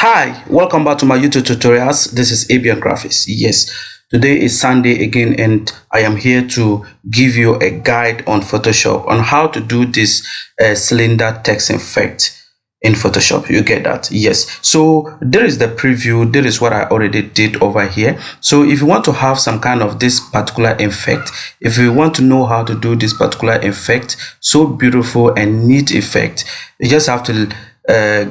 Hi, welcome back to my YouTube tutorials. This is ABN Graphics. Yes, today is Sunday again, and I am here to give you a guide on Photoshop on how to do this cylinder text effect in Photoshop. You get that? Yes. So there is the preview. There is what I already did over here. So if you want to have some kind of this particular effect, if you want to know how to do this particular effect, so beautiful and neat effect, you just have to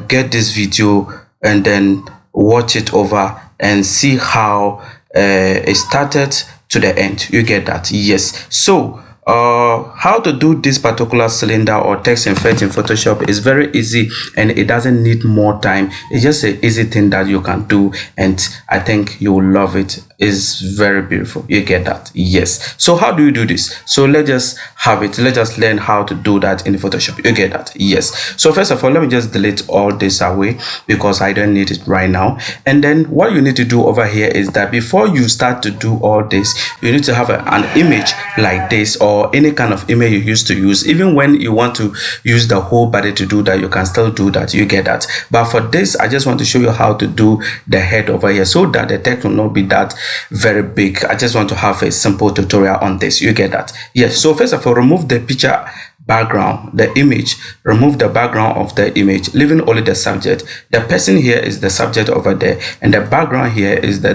get this video and then watch it over and see how it started to the end. You get that? Yes. So how to do this particular cylinder or text effect in Photoshop is very easy, and it doesn't need more time. It's just an easy thing that you can do, and I think you will love it. It's very beautiful. You get that? Yes. So how do you do this? So let's just have it. Let's just learn how to do that in Photoshop. You get that? Yes. So first of all, let me just delete all this away because I don't need it right now. And then what you need to do over here is that before you start to do all this, you need to have an image like this, or any kind of image you used to use. Even when you want to use the whole body to do that, you can still do that. You get that? But for this, I just want to show you how to do the head over here so that the text will not be that very big. I just want to have a simple tutorial on this. You get that? Yes. So first of all, remove the picture background, the image. Remove the background of the image, leaving only the subject. The person here is the subject over there, and the background here is the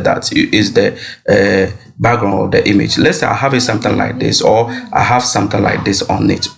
background of the image. Let's say I have it something like this, or I have something like this on it.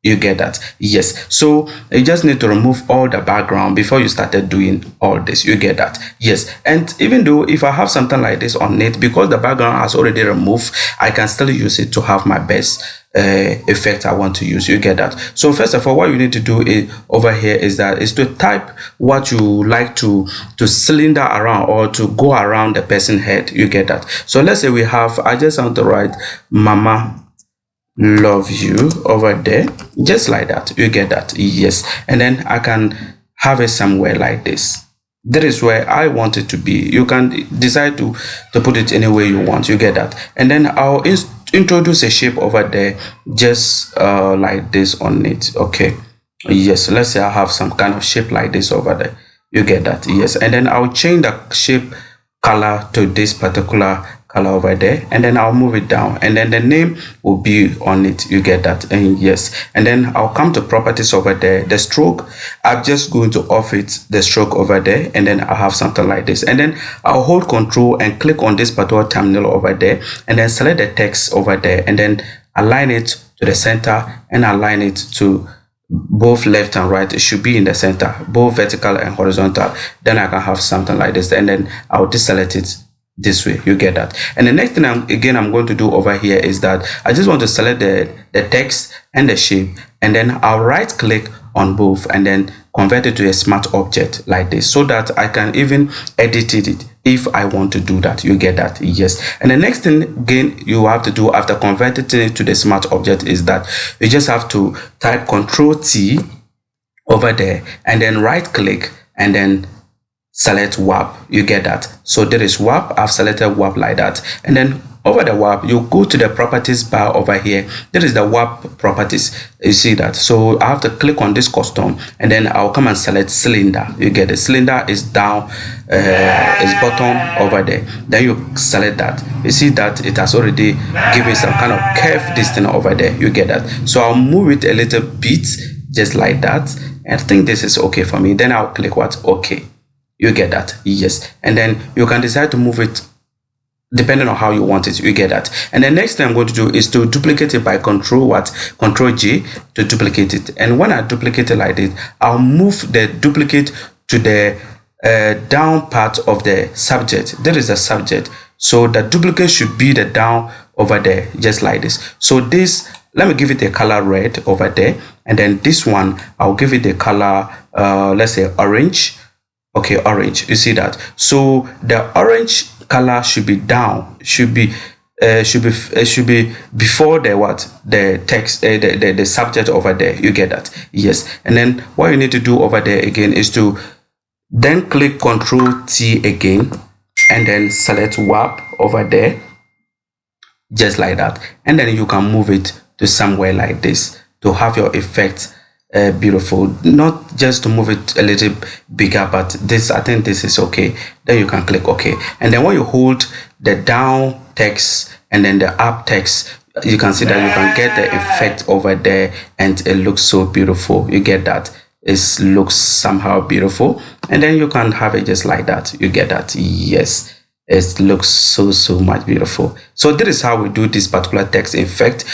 You get that? Yes. So you just need to remove all the background before you started doing all this. You get that? Yes. And even though if I have something like this on it, because the background has already removed, I can still use it to have my best effect I want to use. You get that? So first of all, what you need to do over here is to type what you like to cylinder around, or to go around the person head. You get that? So let's say we have, I just want to write mama love you over there, just like that. You get that? Yes. And then I can have it somewhere like this. That is where I want it to be. You can decide to put it any way you want. You get that? And then I'll introduce a shape over there, just like this on it. Okay. Yes. Let's say I have some kind of shape like this over there. You get that? Yes. And then I'll change the shape color to this particular color over there, and then I'll move it down, and then the name will be on it. You get that? And yes. And then I'll come to properties over there. The stroke, I'm just going to off it, the stroke over there, and then I'll have something like this. And then I'll hold control and click on this particular thumbnail over there, and then select the text over there, and then align it to the center and align it to both left and right. It should be in the center, both vertical and horizontal. Then I can have something like this, and then I'll deselect it this way. You get that? And the next thing I'm going to do over here is that I just want to select the text and the shape, and then I'll right click on both and then convert it to a smart object like this, so that I can even edit it if I want to do that. You get that? Yes. And the next thing again you have to do after converting it to the smart object is that you just have to type Ctrl T over there, and then right click and then select warp. You get that? So there is warp. I've selected warp like that, and then over the warp you go to the properties bar over here. There is the warp properties. You see that? So I have to click on this custom, and then I'll come and select cylinder. You get the cylinder is down, is bottom over there. Then you select that. You see that it has already given some kind of curve distance over there. You get that? So I'll move it a little bit, just like that, and I think this is okay for me. Then I'll click what? Okay. You get that? Yes. And then you can decide to move it depending on how you want it. You get that? And the next thing I'm going to do is to duplicate it by Control G to duplicate it. And when I duplicate it like this, I'll move the duplicate to the down part of the subject. There is a subject, so the duplicate should be the down over there, just like this. So this, let me give it a color red over there, and then this one I'll give it the color let's say orange. Okay, orange. You see that? So the orange color should be down, should be before the text, the subject over there. You get that? Yes. And then what you need to do over there again is to then click Ctrl T again, and then select warp over there, just like that. And then you can move it to somewhere like this to have your effect beautiful. Not just to move it a little bigger, but this, I think this is okay. Then you can click OK, and then when you hold the down text and then the up text, you can see that you can get the effect over there, and it looks so beautiful. You get that? It looks somehow beautiful, and then you can have it just like that. You get that? Yes, it looks so much beautiful. So this is how we do this particular text effect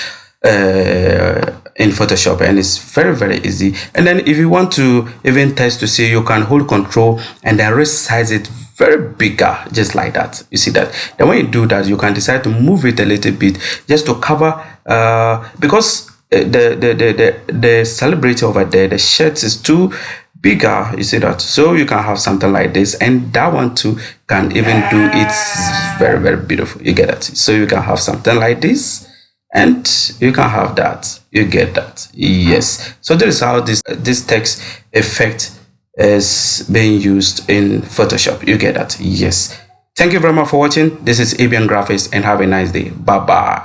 in Photoshop, and it's very easy. And then if you want to even test to see, you can hold Control and then resize it very bigger, just like that. You see that? Then when you do that, you can decide to move it a little bit just to cover because the celebrity over there, the shirt is too bigger. You see that? So you can have something like this, and that one too can even do it very beautiful. You get it? So you can have something like this, and you can have that. You get that? Yes. So this is how this text effect is being used in Photoshop. You get that? Yes. Thank you very much for watching. This is Abian Graphics, and have a nice day. Bye bye.